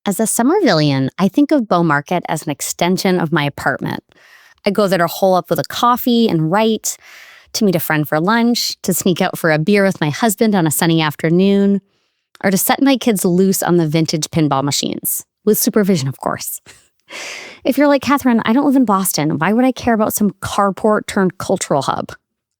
As a Somervillian, I think of Bow Market as an extension of my apartment. I go there to hole up with a coffee and write, to meet a friend for lunch, to sneak out for a beer with my husband on a sunny afternoon, or to set my kids loose on the vintage pinball machines, with supervision, of course. If you're like, Catherine, I don't live in Boston. Why would I care about some carport turned cultural hub?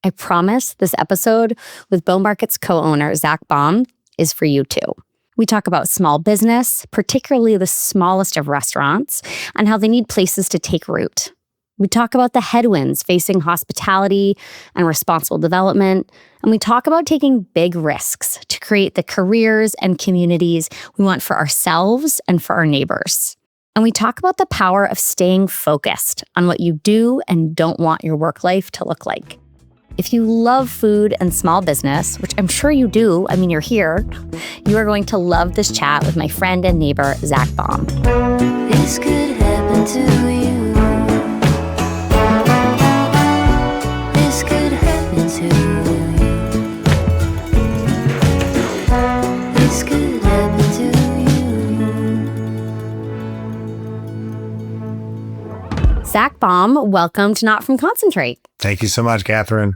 I promise this episode with Bow Market's co-owner, Zach Baum, is for you too. We talk about small business, particularly the smallest of restaurants, and how they need places to take root. We talk about the headwinds facing hospitality and responsible development, and we talk about taking big risks to create the careers and communities we want for ourselves and for our neighbors. And we talk about the power of staying focused on what you do and don't want your work life to look like. If you love food and small business, which I'm sure you do, I mean, you're here, you are going to love this chat with my friend and neighbor, Zach Baum. This could happen to you. This could happen to you. This could happen to you. Zach Baum, welcome to Not From Concentrate. Thank you so much, Catherine.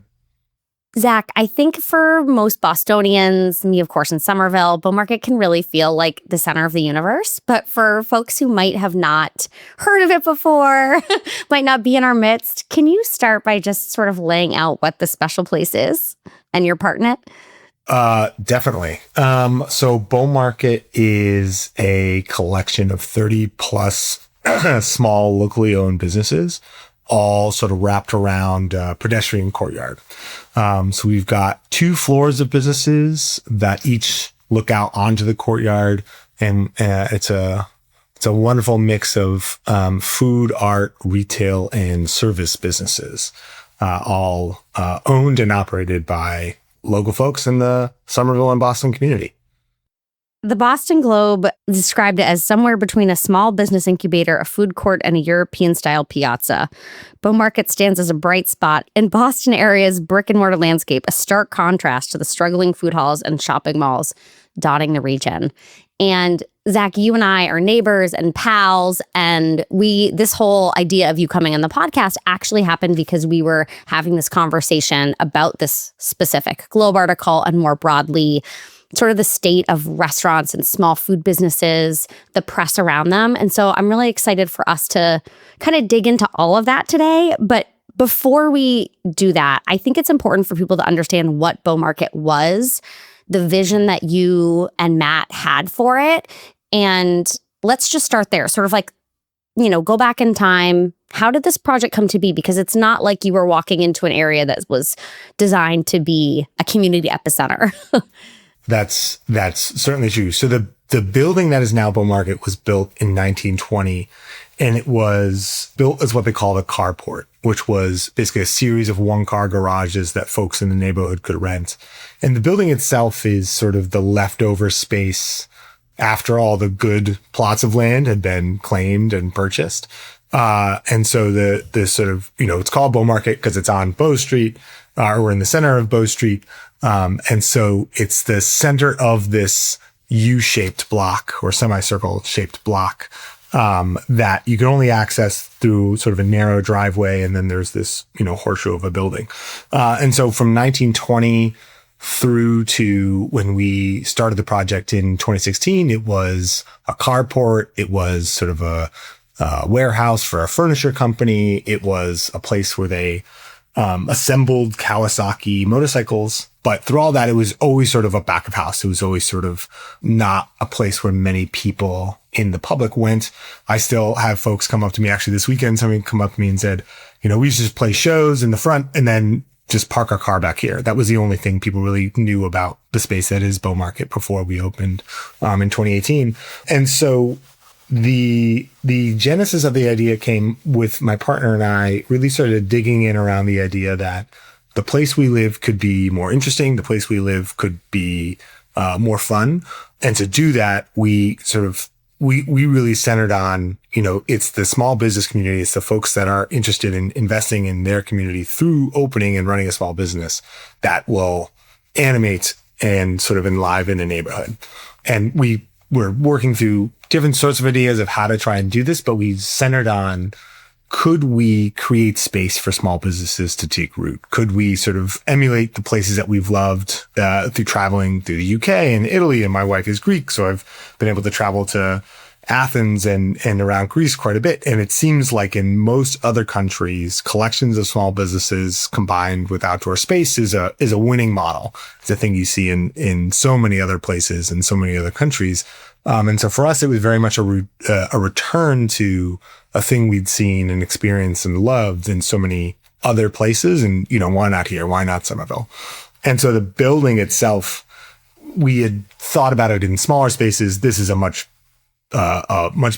Zach, I think for most Bostonians, me of course in Somerville, Bow Market can really feel like the center of the universe. But for folks who might have not heard of it before, might not be in our midst, can you start by just sort of laying out what the special place is and your part in it? Definitely. So Bow Market is a collection of 30 plus small locally owned businesses, all sort of wrapped around a pedestrian courtyard. So we've got 2 floors of businesses that each look out onto the courtyard, and it's a wonderful mix of food, art, retail, and service businesses, all owned and operated by local folks in the Somerville and Boston community. The Boston Globe described it as somewhere between a small business incubator, a food court, and a European-style piazza. Bow Market stands as a bright spot in Boston area's brick-and-mortar landscape, a stark contrast to the struggling food halls and shopping malls dotting the region. And Zach, you and I are neighbors and pals, and this whole idea of you coming on the podcast actually happened because we were having this conversation about this specific Globe article and more broadly, sort of the state of restaurants and small food businesses, the press around them. And so I'm really excited for us to kind of dig into all of that today. But before we do that, I think it's important for people to understand what Bow Market was, the vision that you and Matt had for it. And let's just start there. Sort of like, go back in time. How did this project come to be? Because it's not like you were walking into an area that was designed to be a community epicenter. That's certainly true. So the building that is now Bow Market was built in 1920, and it was built as what they call the carport, which was basically a series of 1-car garages that folks in the neighborhood could rent. And the building itself is sort of the leftover space after all the good plots of land had been claimed and purchased. And so the sort of, it's called Bow Market because it's on Bow Street, or we're in the center of Bow Street. And so it's the center of this U-shaped block or semicircle shaped block, that you can only access through sort of a narrow driveway. And then there's this, horseshoe of a building. And so from 1920 through to when we started the project in 2016, it was a carport. It was sort of a warehouse for a furniture company. It was a place where they assembled Kawasaki motorcycles. But through all that, it was always sort of a back of house. It was always sort of not a place where many people in the public went. I still have folks come up to me, actually this weekend, somebody come up to me and said, we used to just play shows in the front and then just park our car back here. That was the only thing people really knew about the space that is Bow Market before we opened in 2018. And so the genesis of the idea came with my partner and I really started digging in around the idea that the place we live could be more interesting. The place we live could be more fun. And to do that, we really centered on, it's the small business community. It's the folks that are interested in investing in their community through opening and running a small business that will animate and sort of enliven a neighborhood. And we we're working through different sorts of ideas of how to try and do this, but we centered on, could we create space for small businesses to take root? Could we sort of emulate the places that we've loved through traveling through the UK and Italy? And my wife is Greek, so I've been able to travel to Athens and around Greece quite a bit. And it seems like in most other countries, collections of small businesses combined with outdoor space is a winning model. It's a thing you see in so many other places and so many other countries. And so for us, it was very much a return to a thing we'd seen and experienced and loved in so many other places. And, why not here? Why not Somerville? And so the building itself, we had thought about it in smaller spaces. This is a much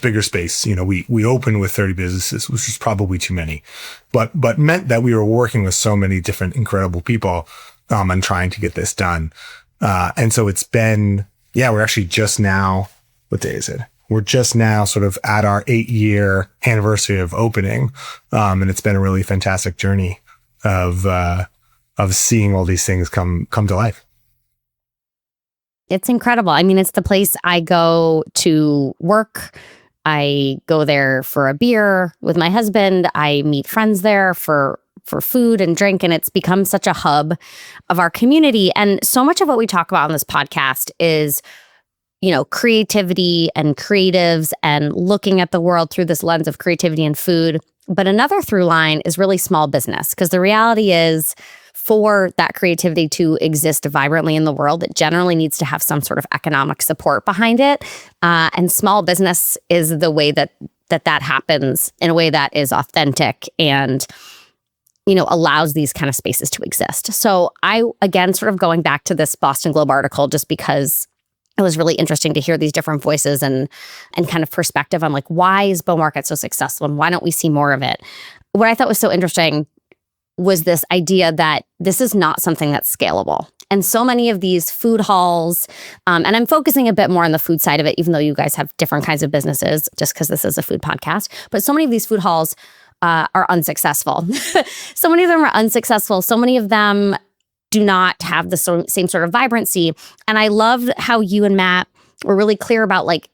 bigger space. We opened with 30 businesses, which was probably too many, but meant that we were working with so many different incredible people, and trying to get this done. And so it's been, we're actually just now, what day is it? We're just now sort of at our 8-year anniversary of opening. And it's been a really fantastic journey of seeing all these things come to life. It's incredible. I mean, it's the place I go to work. I go there for a beer with my husband. I meet friends there for food and drink, and it's become such a hub of our community. And so much of what we talk about on this podcast is, creativity and creatives and looking at the world through this lens of creativity and food. But another through line is really small business, because the reality is, for that creativity to exist vibrantly in the world, it generally needs to have some sort of economic support behind it. And small business is the way that happens in a way that is authentic and, allows these kind of spaces to exist. So I, again, sort of going back to this Boston Globe article, just because it was really interesting to hear these different voices and kind of perspective on like, why is Beaumarket so successful and why don't we see more of it? What I thought was so interesting was this idea that this is not something that's scalable. And so many of these food halls, and I'm focusing a bit more on the food side of it, even though you guys have different kinds of businesses, just because this is a food podcast. But so many of these food halls are unsuccessful. So many of them are unsuccessful. So many of them do not have the same sort of vibrancy. And I loved how you and Matt were really clear about like,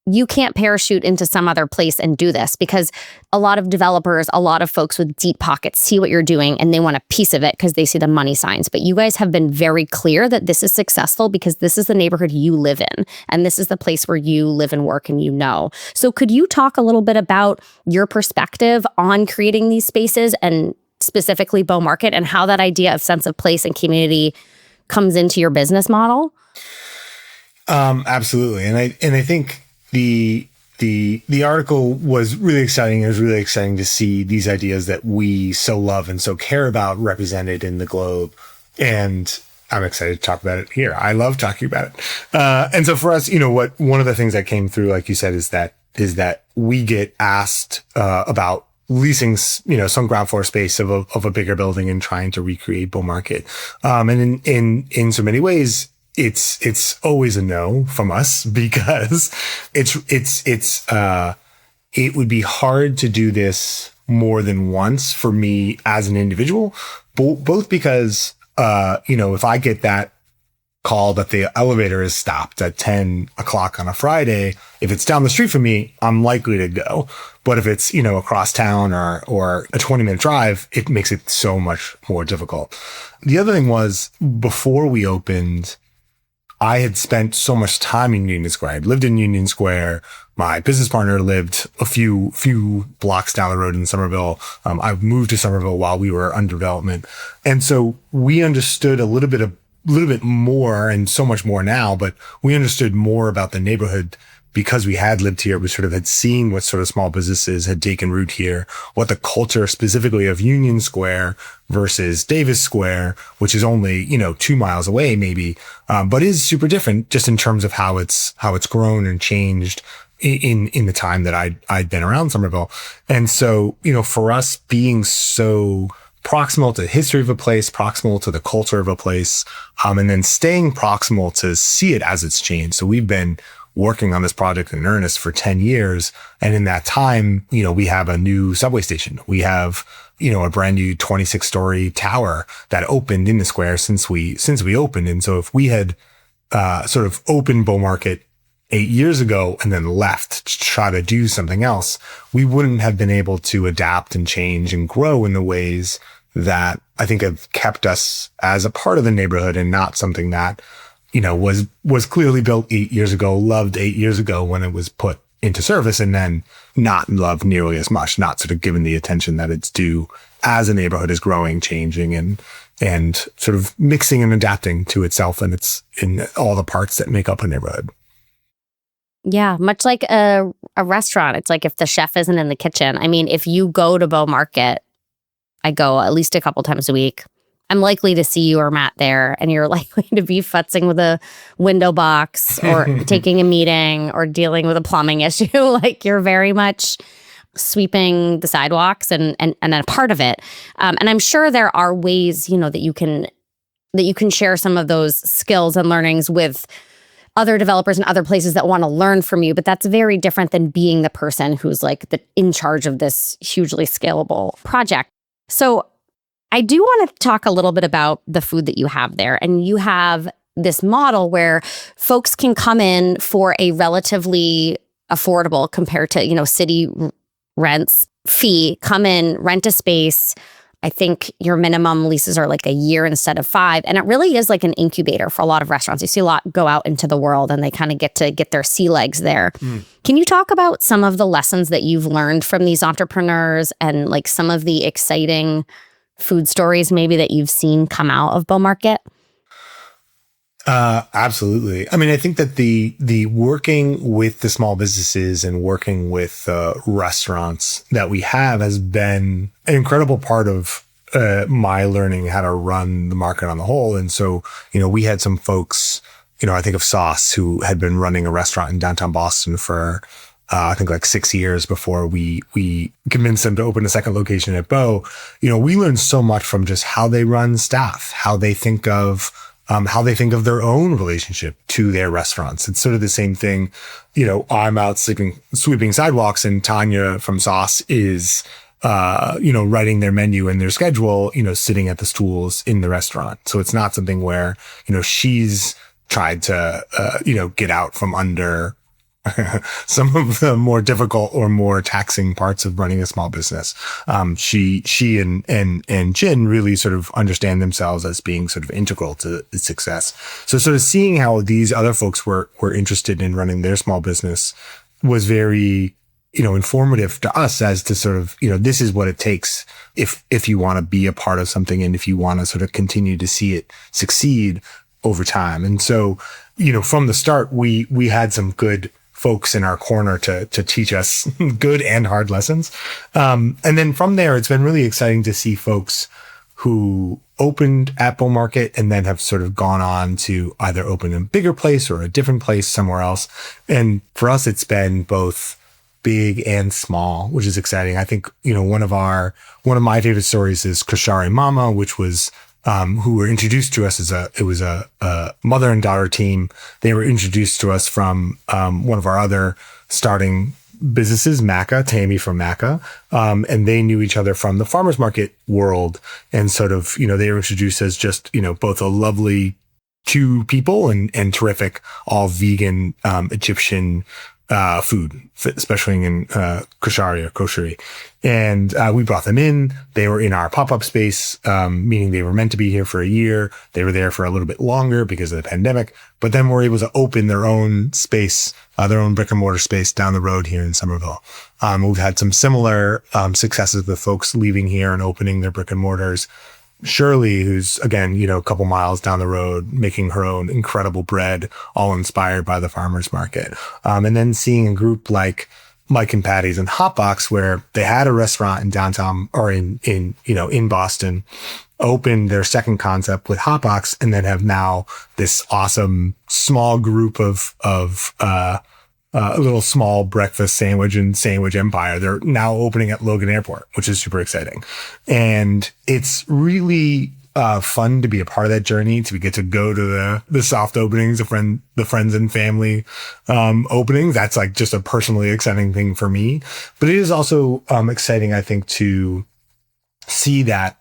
you can't parachute into some other place and do this, because a lot of developers, a lot of folks with deep pockets see what you're doing and they want a piece of it because they see the money signs. But you guys have been very clear that this is successful because this is the neighborhood you live in and this is the place where you live and work and So could you talk a little bit about your perspective on creating these spaces and specifically Beaumarket and how that idea of sense of place and community comes into your business model? Absolutely. And I think the article was really exciting. It was really exciting to see these ideas that we so love and so care about represented in the Globe. And I'm excited to talk about it here. I love talking about it. And so for us, one of the things that came through, like you said, is that we get asked about leasing, some ground floor space of a bigger building and trying to recreate Beaumarket. And in so many ways, it's always a no from us, because it would be hard to do this more than once for me as an individual, both because, if I get that call that the elevator is stopped at 10 o'clock on a Friday, if it's down the street from me, I'm likely to go. But if it's, across town or a 20-minute drive, it makes it so much more difficult. The other thing was, before we opened, I had spent so much time in Union Square. I'd lived in Union Square. My business partner lived a few blocks down the road in Somerville. I moved to Somerville while we were under development. And so we understood a little bit more, and so much more now, but we understood more about the neighborhood because we had lived here. We sort of had seen what sort of small businesses had taken root here, what the culture specifically of Union Square versus Davis Square, which is only, 2 miles away maybe, but is super different just in terms of how it's grown and changed in the time that I'd been around Somerville. And so, for us being so proximal to the history of a place, proximal to the culture of a place, and then staying proximal to see it as it's changed. So we've been working on this project in earnest for 10 years. And in that time, we have a new subway station. We have, a brand new 26-story tower that opened in the square since we opened. And so if we had, sort of opened Beaumarket 8 years ago and then left to try to do something else, we wouldn't have been able to adapt and change and grow in the ways that I think have kept us as a part of the neighborhood and not something that, was clearly built 8 years ago, loved 8 years ago when it was put into service, and then not loved nearly as much, not sort of given the attention that it's due as a neighborhood is growing, changing, and sort of mixing and adapting to itself and its in all the parts that make up a neighborhood. Yeah, much like a restaurant. It's like if the chef isn't in the kitchen. I mean, if you go to Bow Market, I go at least a couple times a week. I'm likely to see you or Matt there, and you're likely to be futzing with a window box or taking a meeting or dealing with a plumbing issue. Like you're very much sweeping the sidewalks and a part of it. And I'm sure there are ways, that you can share some of those skills and learnings with other developers and other places that want to learn from you. But that's very different than being the person who's like in charge of this hugely scalable project. So I do want to talk a little bit about the food that you have there. And you have this model where folks can come in for a relatively affordable compared to, city rents fee, come in, rent a space. I think your minimum leases are like a year instead of 5. And it really is like an incubator for a lot of restaurants. You see a lot go out into the world and they kind of get to get their sea legs there. Can you talk about some of the lessons that you've learned from these entrepreneurs and like some of the exciting food stories maybe that you've seen come out of Bow Market? Absolutely. I mean, I think that the working with the small businesses and working with restaurants that we have has been an incredible part of my learning how to run the market on the whole. And so, we had some folks, I think of Sauce, who had been running a restaurant in downtown Boston for I think like 6 years before we convinced them to open a second location at Bow. We learned so much from just how they run staff, how they think of their own relationship to their restaurants. It's sort of the same thing. I'm out sweeping sidewalks, and Tanya from Sauce is, writing their menu and their schedule, sitting at the stools in the restaurant. So it's not something where, she's tried to, get out from under some of the more difficult or more taxing parts of running a small business. She and Jin really sort of understand themselves as being sort of integral to its success. So sort of seeing how these other folks were interested in running their small business was very, informative to us as to sort of, this is what it takes if you want to be a part of something and if you want to sort of continue to see it succeed over time. And so, from the start, we had some good folks in our corner to teach us good and hard lessons. And then from there, it's been really exciting to see folks who opened at Bow Market and then have sort of gone on to either open a bigger place or a different place somewhere else. And for us, it's been both big and small, which is exciting. I think, one of my favorite stories is Kashari Mama, which was who were introduced to us it was a mother and daughter team. They were introduced to us from one of our other starting businesses, Maca, Tammy from Maca, and they knew each other from the farmers market world. And sort of, they were introduced as just, both a lovely two people and terrific, all vegan Egyptian food, especially in koshery or koshery. And we brought them in. They were in our pop-up space, meaning they were meant to be here for a year. They were there for a little bit longer because of the pandemic, but then were able to open their own space, their own brick and mortar space down the road here in Somerville. We've had some similar successes with folks leaving here and opening their brick and mortars. Shirley, who's, again, a couple miles down the road, making her own incredible bread, all inspired by the farmers market. And then seeing a group like Mike and Patty's and Hotbox, where they had a restaurant in downtown or in Boston, opened their second concept with Hotbox, and then have now this awesome small group of a little small breakfast sandwich and sandwich empire. They're now opening at Logan Airport, which is super exciting. And it's really fun to be a part of that journey, to get to go to the soft openings, the friends and family openings. That's like just a personally exciting thing for me. But it is also exciting, I think, to see that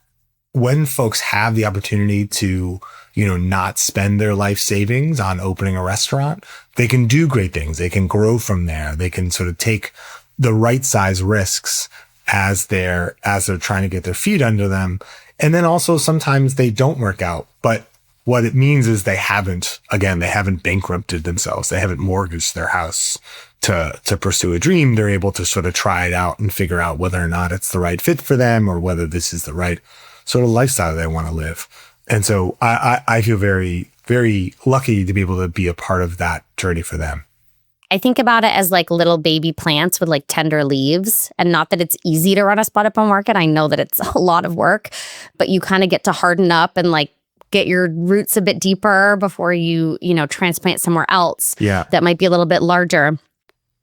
when folks have the opportunity to, not spend their life savings on opening a restaurant, they can do great things. They can grow from there. They can sort of take the right size risks as they're trying to get their feet under them. And then also sometimes they don't work out, but what it means is they haven't bankrupted themselves. They haven't mortgaged their house to pursue a dream. They're able to sort of try it out and figure out whether or not it's the right fit for them or whether this is the right sort of lifestyle they want to live. And so I feel very, very lucky to be able to be a part of that journey for them. I think about it as like little baby plants with like tender leaves, and not that it's easy to run a spot up on market. I know that it's a lot of work, but you kind of get to harden up and like get your roots a bit deeper before you transplant somewhere else that might be a little bit larger.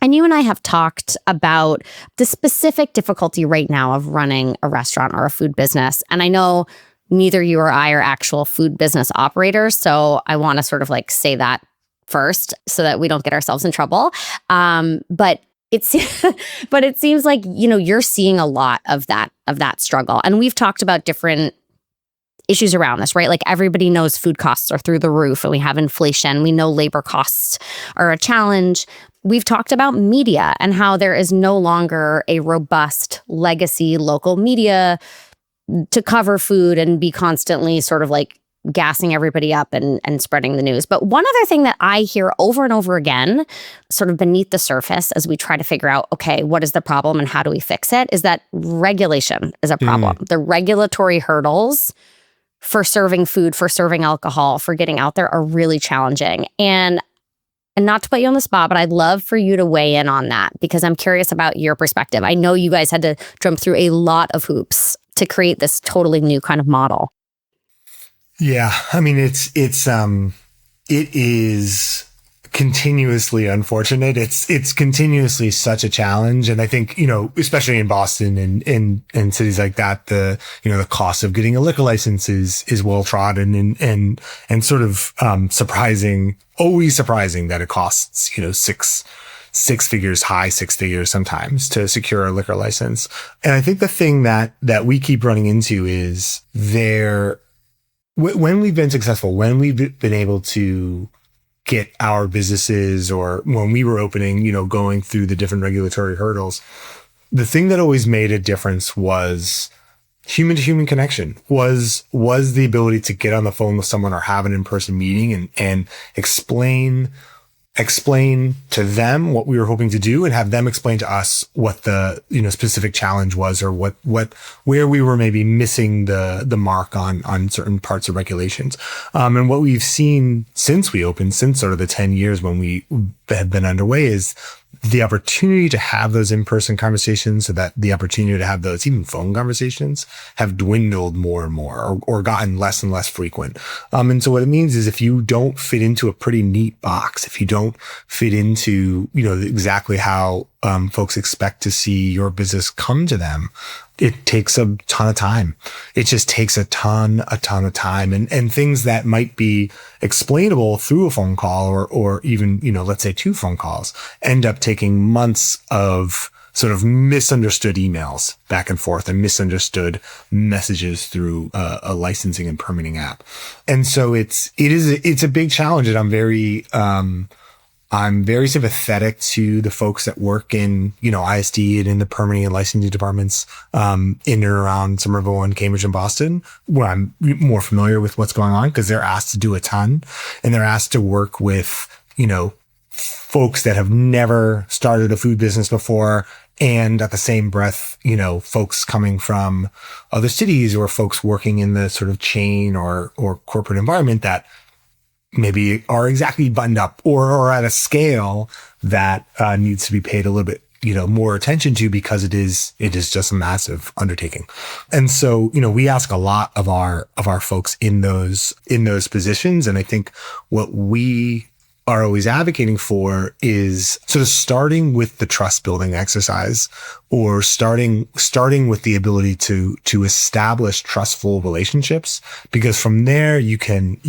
And you and I have talked about the specific difficulty right now of running a restaurant or a food business. And I know neither you or I are actual food business operators, so I want to sort of like say that first so that we don't get ourselves in trouble. But it seems like, you're seeing a lot of that struggle. And we've talked about different issues around this, right? Like everybody knows food costs are through the roof and we have inflation. We know labor costs are a challenge. We've talked about media and how there is no longer a robust legacy local media to cover food and be constantly sort of like gassing everybody up and spreading the news. But one other thing that I hear over and over again, sort of beneath the surface as we try to figure out, okay, what is the problem and how do we fix it, is that regulation is a problem. The regulatory hurdles for serving food, for serving alcohol, for getting out there are really challenging. And not to put you on the spot, but I'd love for you to weigh in on that because I'm curious about your perspective. I know you guys had to jump through a lot of hoops to create this totally new kind of model. Yeah, I mean, it is continuously unfortunate. It's continuously such a challenge. And I think, especially in Boston and cities like that, the cost of getting a liquor license is well trodden and sort of, always surprising that it costs, six figures sometimes to secure a liquor license. And I think the thing that we keep running into is when we've been successful, when we've been able to get our businesses, or when we were opening, going through the different regulatory hurdles, the thing that always made a difference was human to human connection, was the ability to get on the phone with someone or have an in-person meeting and explain to them what we were hoping to do and have them explain to us what the, specific challenge was, or where we were maybe missing the mark on certain parts of regulations. And what we've seen since we opened, since sort of the 10 years when we had been underway, is the opportunity to have those in-person conversations, so that the opportunity to have those even phone conversations have dwindled more and more, or gotten less and less frequent. And so what it means is if you don't fit into a pretty neat box, if you don't fit into, exactly how folks expect to see your business come to them, it takes a ton of time. It just takes a ton of time, and things that might be explainable through a phone call or even, let's say 2 phone calls, end up taking months of sort of misunderstood emails back and forth and misunderstood messages through a licensing and permitting app. And so it's a big challenge, and I'm very sympathetic to the folks that work in, ISD and in the permitting and licensing departments in and around Somerville and Cambridge and Boston, where I'm more familiar with what's going on, because they're asked to do a ton, and they're asked to work with, folks that have never started a food business before. And at the same breath, folks coming from other cities, or folks working in the sort of chain or corporate environment that maybe are exactly buttoned up or are at a scale that needs to be paid a little bit, more attention to, because it is just a massive undertaking. And so, we ask a lot of our folks in those positions. And I think what we are always advocating for is sort of starting with the trust building exercise, or starting with the ability to establish trustful relationships, because from there you can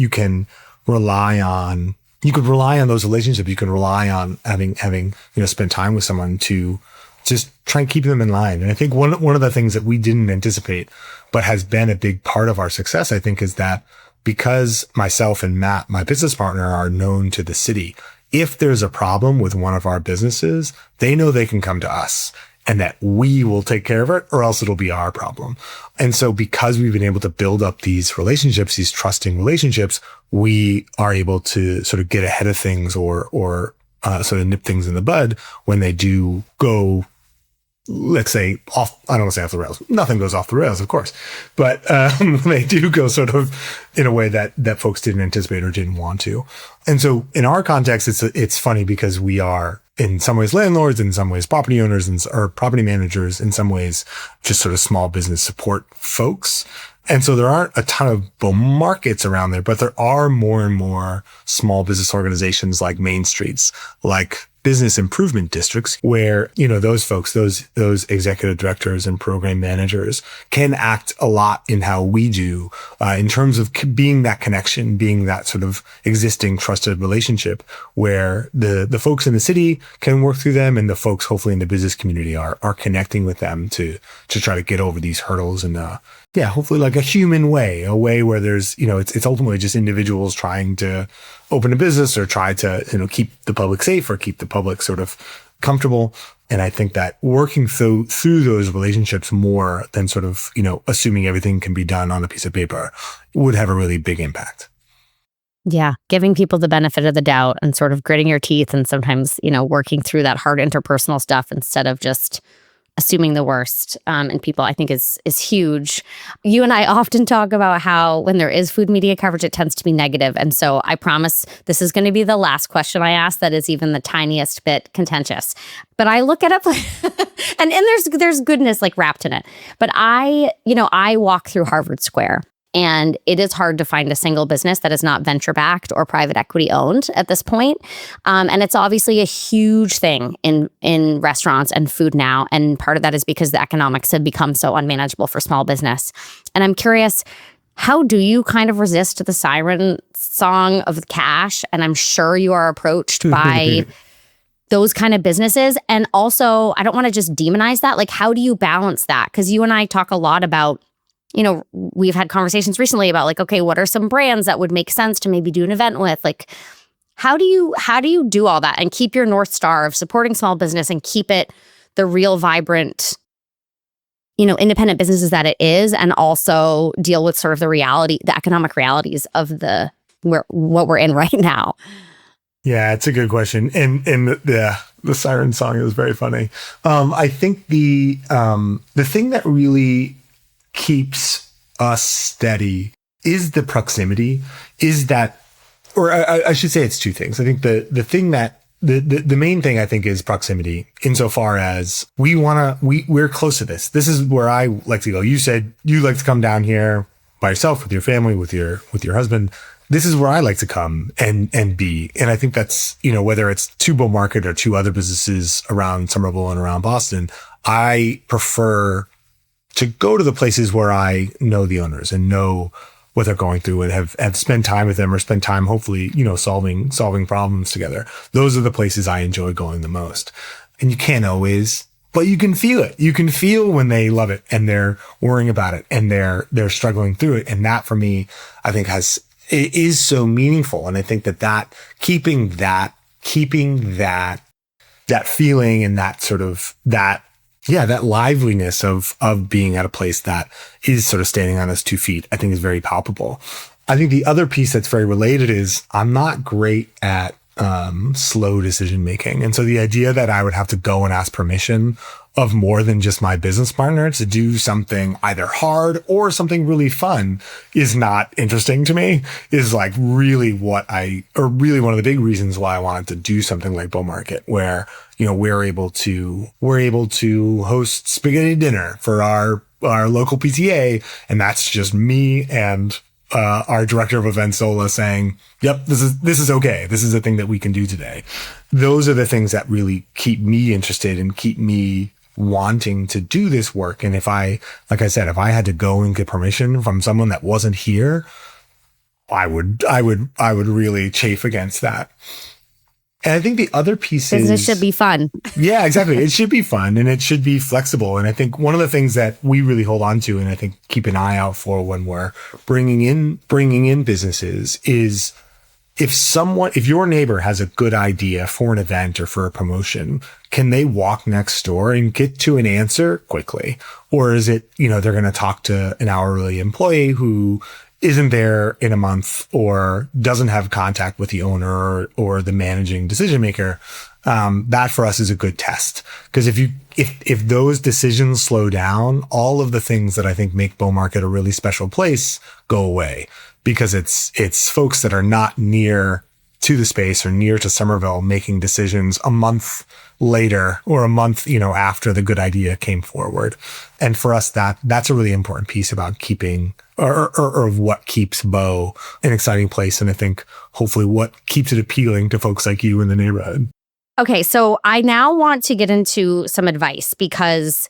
rely on those relationships. You can rely on having spent time with someone to just try and keep them in line. And I think one of the things that we didn't anticipate, but has been a big part of our success, I think, is that because myself and Matt, my business partner, are known to the city, if there's a problem with one of our businesses, they know they can come to us and that we will take care of it, or else it'll be our problem. And so because we've been able to build up these relationships, these trusting relationships, we are able to sort of get ahead of things or sort of nip things in the bud when they do go, let's say, off. I don't want to say off the rails. Nothing goes off the rails, of course. But when they do go sort of in a way that folks didn't anticipate or didn't want to. And so in our context, it's funny because we are in some ways landlords, in some ways property owners or property managers, in some ways just sort of small business support folks. And so there aren't a ton of Baum markets around there, but there are more and more small business organizations like Main Streets, like business improvement districts, where, you know, those folks, those executive directors and program managers can act a lot in how we do, in terms of being that connection, being that sort of existing trusted relationship where the folks in the city can work through them and the folks hopefully in the business community are connecting with them to try to get over these hurdles and, hopefully like a human way, a way where there's, you know, it's ultimately just individuals trying to open a business or try to, you know, keep the public safe or keep the public sort of comfortable. And I think that working through those relationships more than sort of, you know, assuming everything can be done on a piece of paper would have a really big impact. Yeah, giving people the benefit of the doubt and sort of gritting your teeth and sometimes, you know, working through that hard interpersonal stuff instead of just assuming the worst in people, I think is huge. You and I often talk about how when there is food media coverage, it tends to be negative. And so I promise this is going to be the last question I ask that is even the tiniest bit contentious. But I look it up and there's goodness like wrapped in it. But I walk through Harvard Square. And it is hard to find a single business that is not venture-backed or private equity owned at this point. And it's obviously a huge thing in restaurants and food now. And part of that is because the economics have become so unmanageable for small business. And I'm curious, how do you kind of resist the siren song of cash? And I'm sure you are approached by those kind of businesses. And also, I don't want to just demonize that. Like, how do you balance that? Because you and I talk a lot about, you know, we've had conversations recently about like, okay, what are some brands that would make sense to maybe do an event with? Like, how do you do all that and keep your North Star of supporting small business and keep it the real vibrant, you know, independent businesses that it is, and also deal with sort of the economic realities of what we're in right now? Yeah, it's a good question. And the siren song is very funny. I think the thing that really keeps us steady is the proximity, is that, or I should say it's two things. I think the thing that the main thing I think is proximity, insofar as we're close to this. This is where I like to go. You said you like to come down here by yourself, with your family, with your husband. This is where I like to come and be. And I think that's, you know, whether it's to Baum Market or two other businesses around Somerville and around Boston, I prefer to go to the places where I know the owners and know what they're going through and have spent time with them or spend time, hopefully, you know, solving problems together. Those are the places I enjoy going the most. And you can't always, but you can feel it. You can feel when they love it and they're worrying about it and they're struggling through it. And that for me, I think it is so meaningful. And I think that keeping that feeling and that sort of that liveliness of being at a place that is sort of standing on its 2 feet, I think is very palpable. I think the other piece that's very related is I'm not great at slow decision making. And so the idea that I would have to go and ask permission of more than just my business partner to do something either hard or something really fun is not interesting to me, is like really one of the big reasons why I wanted to do something like Baum Market, where, you know, we're able to host spaghetti dinner for our local PTA. And that's just me and our director of events, Zola, saying, yep, this is okay. This is a thing that we can do today. Those are the things that really keep me interested and keep me wanting to do this work. And if I had to go and get permission from someone that wasn't here, I would really chafe against that. And I think the other piece Business should be fun. Yeah, exactly. It should be fun and it should be flexible. And I think one of the things that we really hold on to and I think keep an eye out for when we're bringing in businesses is if your neighbor has a good idea for an event or for a promotion, can they walk next door and get to an answer quickly? Or is it, they're going to talk to an hourly employee who isn't there in a month or doesn't have contact with the owner or the managing decision maker? That for us is a good test. Because if those decisions slow down, all of the things that I think make Beaumarket a really special place go away. Because it's folks that are not near to the space or near to Somerville making decisions a month later or a month, after the good idea came forward. And for us, that's a really important piece about keeping or what keeps Beau an exciting place. And I think hopefully what keeps it appealing to folks like you in the neighborhood. Okay, so I now want to get into some advice because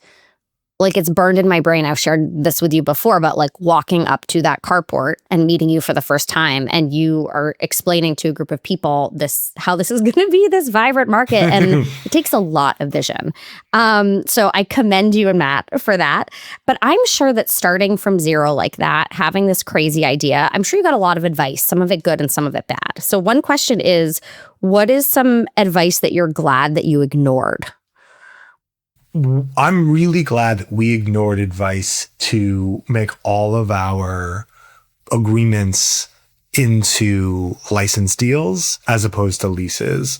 it's burned in my brain. I've shared this with you before, but walking up to that carport and meeting you for the first time, and you are explaining to a group of people how this is going to be this vibrant market, and it takes a lot of vision. So I commend you and Matt for that. But I'm sure that starting from zero like that, having this crazy idea, I'm sure you got a lot of advice, some of it good and some of it bad. So one question is, what is some advice that you're glad that you ignored? I'm really glad that we ignored advice to make all of our agreements into license deals as opposed to leases,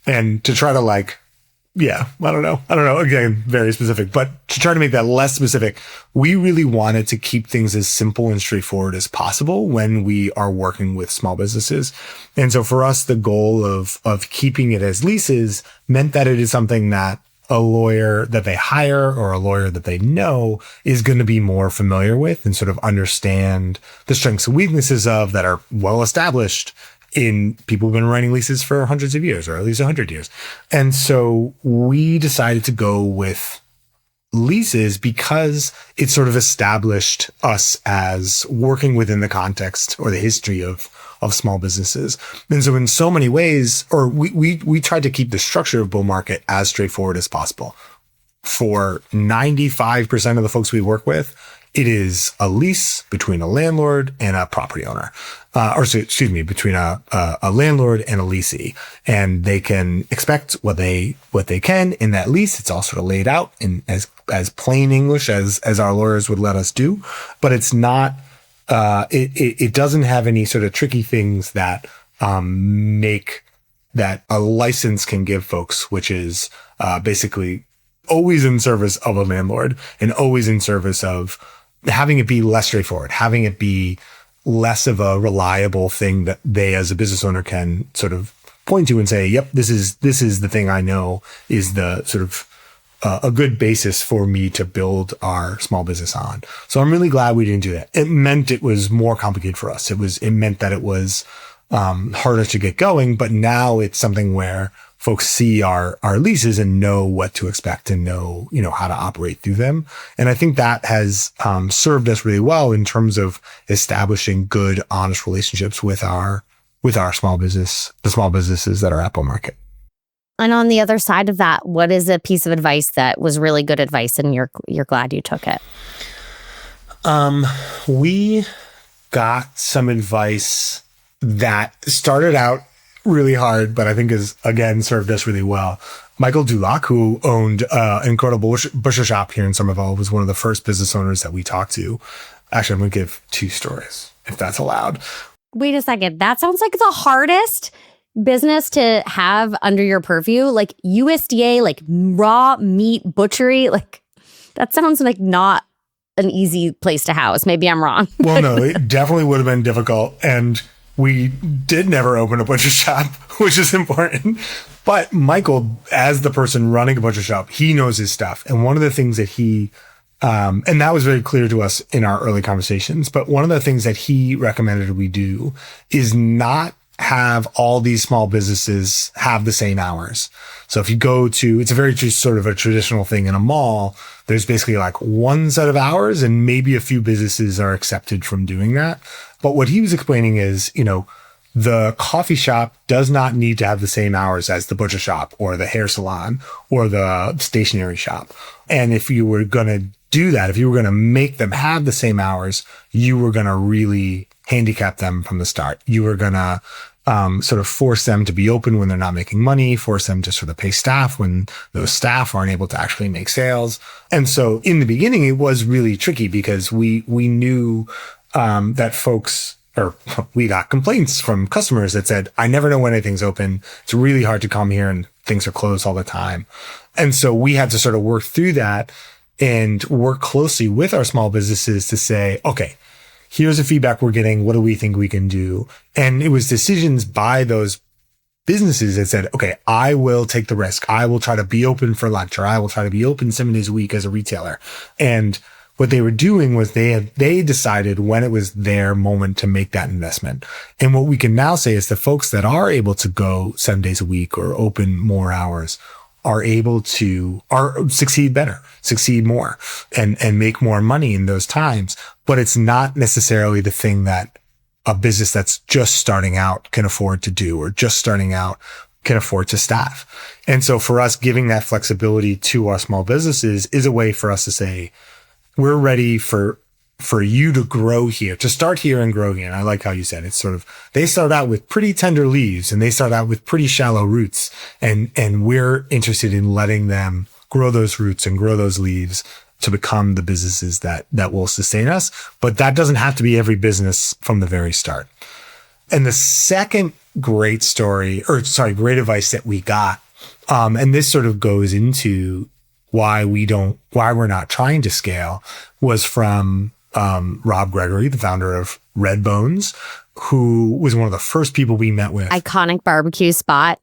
and to try to I don't know. Again, very specific, but to try to make that less specific, we really wanted to keep things as simple and straightforward as possible when we are working with small businesses. And so for us, the goal of keeping it as leases meant that it is something that a lawyer that they hire or a lawyer that they know is going to be more familiar with and sort of understand the strengths and weaknesses of that are well established in people who've been writing leases for hundreds of years or at least 100 years. And so we decided to go with leases because it sort of established us as working within the context or the history of small businesses. And so in so many ways, or we tried to keep the structure of Beaumarket as straightforward as possible. For 95% of the folks we work with, it is a lease between a landlord and a property owner, between a landlord and a leasee, and they can expect what they can in that lease. It's all sort of laid out in as plain English as our lawyers would let us do, but it's not. It doesn't have any sort of tricky things that make that a license can give folks, which is basically always in service of a landlord and always in service of having it be less straightforward, having it be less of a reliable thing that they as a business owner can sort of point to and say, yep, this is the thing I know is the sort of a good basis for me to build our small business on. So I'm really glad we didn't do that. It meant it was more complicated for us. It meant that it was harder to get going, but now it's something where folks see our leases and know what to expect and know, how to operate through them. And I think that has served us really well in terms of establishing good, honest relationships with our small business, the small businesses that are at Beaumarket. And on the other side of that, what is a piece of advice that was really good advice and you're glad you took it? We got some advice that started out really hard, but I think has, again, served us really well. Michael Dulac, who owned an incredible butcher shop here in Somerville, was one of the first business owners that we talked to. Actually, I'm going to give 2 stories, if that's allowed. Wait a second. That sounds like the hardest business to have under your purview, like USDA, like raw meat butchery. Like that sounds like not an easy place to house. Maybe I'm wrong. Well, no, it definitely would have been difficult. And we did never open a butcher shop, which is important. But Michael, as the person running a butcher shop, he knows his stuff. And one of the things that he, and that was very clear to us in our early conversations, but one of the things that he recommended we do is not have all these small businesses have the same hours. So if you go to, it's a very sort of a traditional thing in a mall, there's basically like one set of hours and maybe a few businesses are accepted from doing that. But what he was explaining is, the coffee shop does not need to have the same hours as the butcher shop or the hair salon or the stationery shop. And if you were going to do that, if you were going to make them have the same hours, you were going to really handicap them from the start. You were going to sort of force them to be open when they're not making money, force them to sort of pay staff when those staff aren't able to actually make sales. And so in the beginning, it was really tricky because we knew that folks, or we got complaints from customers that said, I never know when anything's open. It's really hard to come here and things are closed all the time. And so we had to sort of work through that and work closely with our small businesses to say, okay, here's the feedback we're getting. What do we think we can do? And it was decisions by those businesses that said, okay, I will take the risk. I will try to be open for lunch, or I will try to be open 7 days a week as a retailer. And what they were doing was they decided when it was their moment to make that investment. And what we can now say is the folks that are able to go 7 days a week or open more hours are able to succeed better, succeed more, and make more money in those times. But it's not necessarily the thing that a business that's just starting out can afford to do, or just starting out can afford to staff. And so for us, giving that flexibility to our small businesses is a way for us to say, we're ready for you to grow here, to start here and grow here. And I like how you said it's sort of, they start out with pretty tender leaves and they start out with pretty shallow roots. And we're interested in letting them grow those roots and grow those leaves to become the businesses that will sustain us. But that doesn't have to be every business from the very start. And the second great advice that we got, and this sort of goes into why we're not trying to scale, was from Rob Gregory, the founder of Red Bones, who was one of the first people we met with. Iconic barbecue spot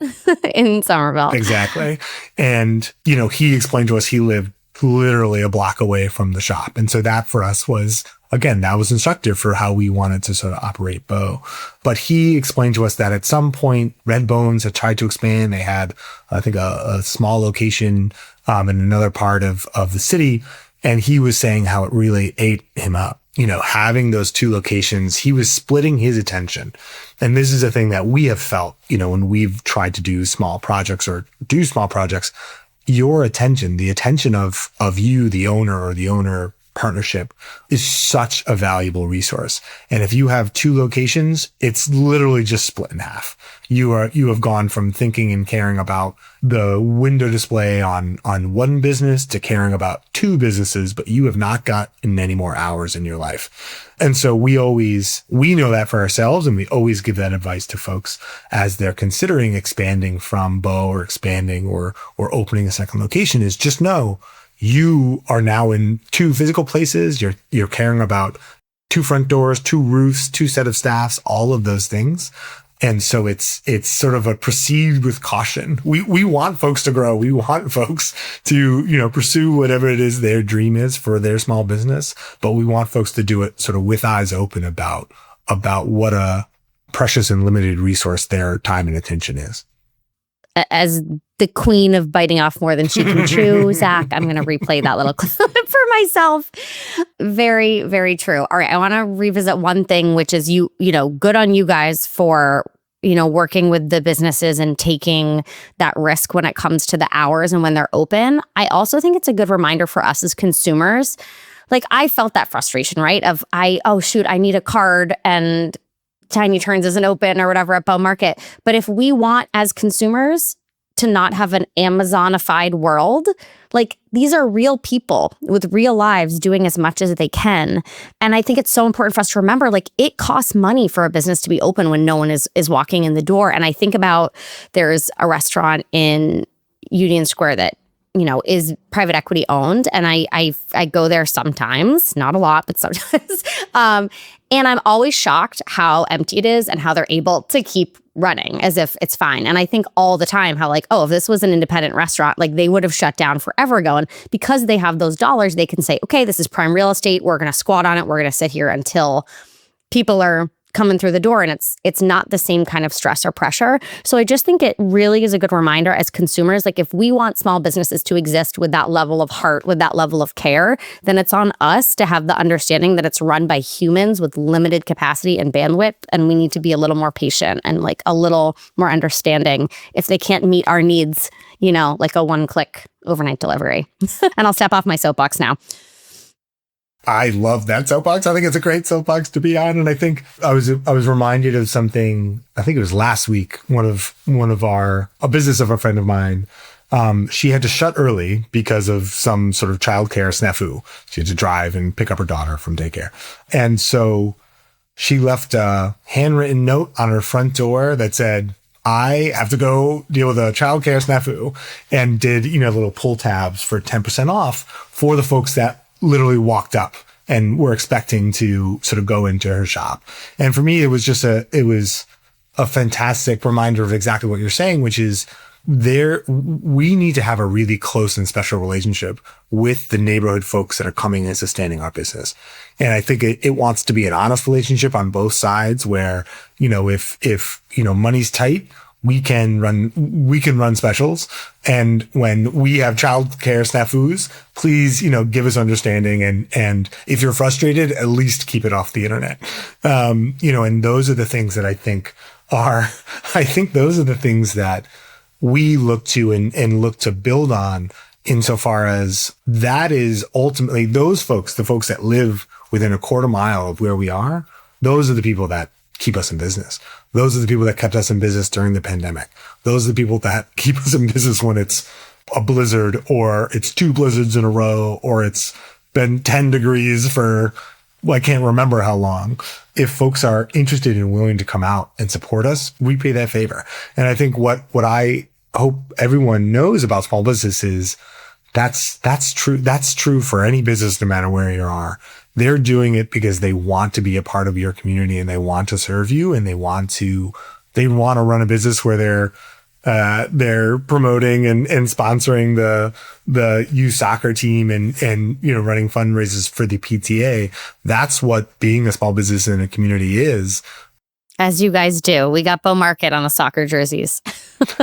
in Somerville. Exactly. And, he explained to us he lived literally a block away from the shop. And so that for us was, again, that was instructive for how we wanted to sort of operate Bo. But he explained to us that at some point, Red Bones had tried to expand. They had, I think, a small location in another part of the city. And he was saying how it really ate him up. Having those two locations, he was splitting his attention. And this is a thing that we have felt, when we've tried to do small projects, your attention, the attention of you, the owner, or the owner partnership, is such a valuable resource. And if you have two locations, it's literally just split in half. You have gone from thinking and caring about the window display on one business to caring about two businesses, but you have not got in any more hours in your life. And so we know that for ourselves, and we always give that advice to folks as they're considering expanding from Bo, or expanding or opening a second location, is just know you are now in two physical places. You're caring about two front doors, two roofs, two set of staffs, all of those things. And so it's sort of a proceed with caution. We want folks to grow. We want folks to, pursue whatever it is their dream is for their small business, but we want folks to do it sort of with eyes open about what a precious and limited resource their time and attention is. As the queen of biting off more than she can chew, Zach, I'm going to replay that little clip for myself. Very, very true. All right. I want to revisit one thing, which is good on you guys for, working with the businesses and taking that risk when it comes to the hours and when they're open. I also think it's a good reminder for us as consumers. Like, I felt that frustration, right? I need a card and Tiny Turns isn't open or whatever at Bow Market. But if we want as consumers to not have an Amazonified world, like, these are real people with real lives doing as much as they can. And I think it's so important for us to remember, like, it costs money for a business to be open when no one is walking in the door. And I think about, there's a restaurant in Union Square that is private equity owned. And I go there sometimes, not a lot, but sometimes. And I'm always shocked how empty it is and how they're able to keep running as if it's fine. And I think all the time how, like, if this was an independent restaurant, like, they would have shut down forever ago. And because they have those dollars, they can say, okay, this is prime real estate. We're going to squat on it. We're going to sit here until people are coming through the door, and it's not the same kind of stress or pressure. So I just think it really is a good reminder as consumers, like if we want small businesses to exist with that level of heart, with that level of care, then it's on us to have the understanding that it's run by humans with limited capacity and bandwidth, and we need to be a little more patient and like a little more understanding if they can't meet our needs, like a one-click overnight delivery. And I'll step off my soapbox now. I love that soapbox. I think it's a great soapbox to be on. And I think I was reminded of something, I think it was last week, a business of a friend of mine. She had to shut early because of some sort of childcare snafu. She had to drive and pick up her daughter from daycare. And so she left a handwritten note on her front door that said, I have to go deal with a childcare snafu, and did, little pull tabs for 10% off for the folks that literally walked up and were expecting to sort of go into her shop. And for me, it was a fantastic reminder of exactly what you're saying, which is we need to have a really close and special relationship with the neighborhood folks that are coming and sustaining our business. And I think it wants to be an honest relationship on both sides where, if money's tight, we can run specials. And when we have childcare snafus, please, give us understanding. And if you're frustrated, at least keep it off the internet. And those are the things that I think those are the things that we look to and look to build on, insofar as that is ultimately those folks, the folks that live within a quarter mile of where we are, those are the people that keep us in business. Those are the people that kept us in business during the pandemic. Those are the people that keep us in business when it's a blizzard, or it's 2 blizzards in a row, or it's been 10 degrees for, I can't remember how long. If folks are interested and willing to come out and support us, we pay that favor. And I think what I hope everyone knows about small businesses, that's true. That's true for any business, no matter where you are. They're doing it because they want to be a part of your community, and they want to serve you, and they want to run a business where they're promoting and sponsoring the youth soccer team and running fundraisers for the PTA. That's what being a small business in a community is. As you guys do. We got Baum Market on the soccer jerseys.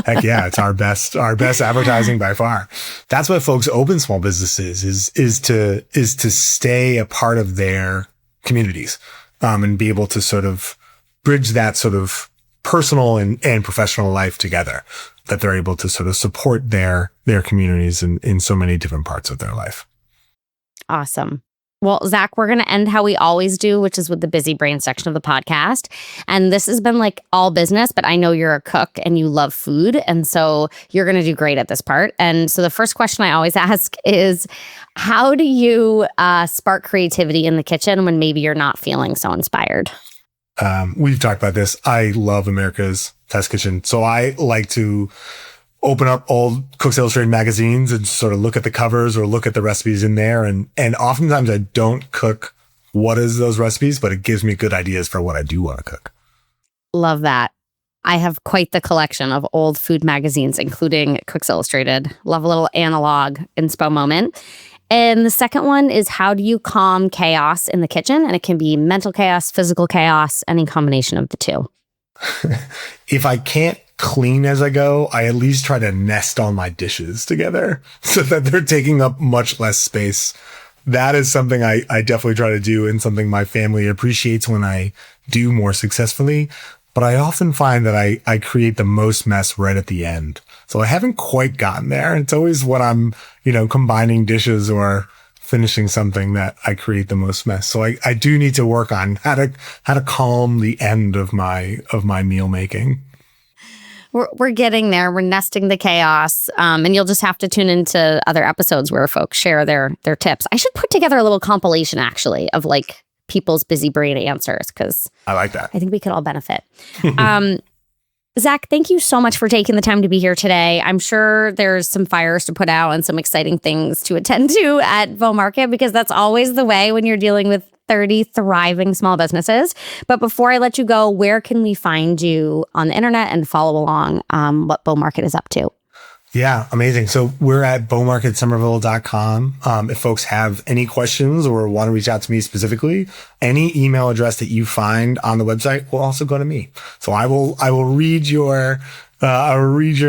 Heck yeah, it's our best advertising by far. That's why folks open small businesses is to stay a part of their communities, and be able to sort of bridge that sort of personal and professional life together, that they're able to sort of support their communities in so many different parts of their life. Awesome. Well, Zach, we're going to end how we always do, which is with the busy brain section of the podcast. And this has been like all business, but I know you're a cook and you love food. And so you're going to do great at this part. And so the first question I always ask is, how do you spark creativity in the kitchen when maybe you're not feeling so inspired? We've talked about this. I love America's Test Kitchen. So I like to open up old Cook's Illustrated magazines and sort of look at the covers or look at the recipes in there. And oftentimes I don't cook what is those recipes, but it gives me good ideas for what I do want to cook. Love that. I have quite the collection of old food magazines, including Cook's Illustrated. Love a little analog inspo moment. And the second one is, how do you calm chaos in the kitchen? And it can be mental chaos, physical chaos, any combination of the two. If I can't clean as I go, I at least try to nest all my dishes together so that they're taking up much less space. That is something I definitely try to do, and something my family appreciates when I do more successfully. But I often find that I create the most mess right at the end. So I haven't quite gotten there. It's always when I'm, combining dishes or finishing something that I create the most mess. So I do need to work on how to calm the end of my meal making. We're getting there. We're nesting the chaos. And you'll just have to tune into other episodes where folks share their tips. I should put together a little compilation, actually, of like people's busy brain answers, because I like that. I think we could all benefit. Zach, thank you so much for taking the time to be here today. I'm sure there's some fires to put out and some exciting things to attend to at Baum Market, because that's always the way when you're dealing with 30 thriving small businesses. But before I let you go, where can we find you on the internet and follow along what Baum Market is up to? Yeah, amazing. So we're at beaumarketsomerville.com. If folks have any questions or want to reach out to me specifically, any email address that you find on the website will also go to me. So I will read your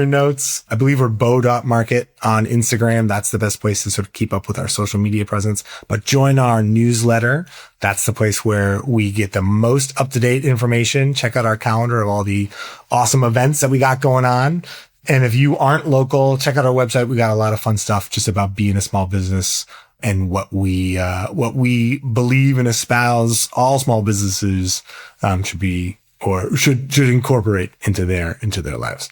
notes. I believe we're beau.market on Instagram. That's the best place to sort of keep up with our social media presence. But join our newsletter. That's the place where we get the most up-to-date information. Check out our calendar of all the awesome events that we got going on. And if you aren't local, check out our website. We got a lot of fun stuff just about being a small business and what we believe and espouse all small businesses should be or should incorporate into their lives.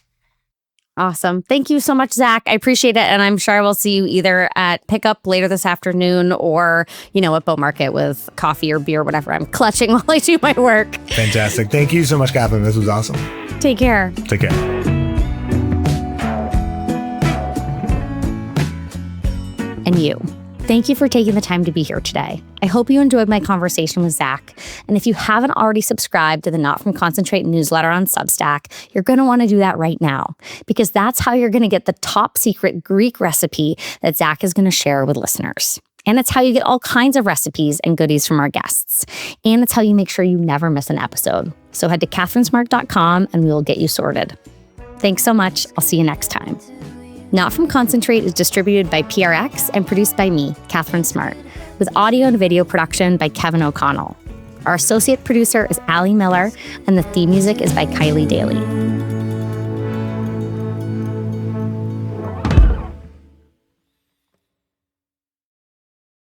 Awesome. Thank you so much, Zach. I appreciate it. And I'm sure I will see you either at pickup later this afternoon or, at Beau Market with coffee or beer, whatever I'm clutching while I do my work. Fantastic. Thank you so much, Catherine. This was awesome. Take care. Take care. And you. Thank you for taking the time to be here today. I hope you enjoyed my conversation with Zach. And if you haven't already subscribed to the Not From Concentrate newsletter on Substack, you're going to want to do that right now, because that's how you're going to get the top secret Greek recipe that Zach is going to share with listeners. And it's how you get all kinds of recipes and goodies from our guests. And it's how you make sure you never miss an episode. So head to catherinesmart.com and we will get you sorted. Thanks so much. I'll see you next time. Not From Concentrate is distributed by PRX and produced by me, Catherine Smart, with audio and video production by Kevin O'Connell. Our associate producer is Allie Miller, and the theme music is by Kylie Daly.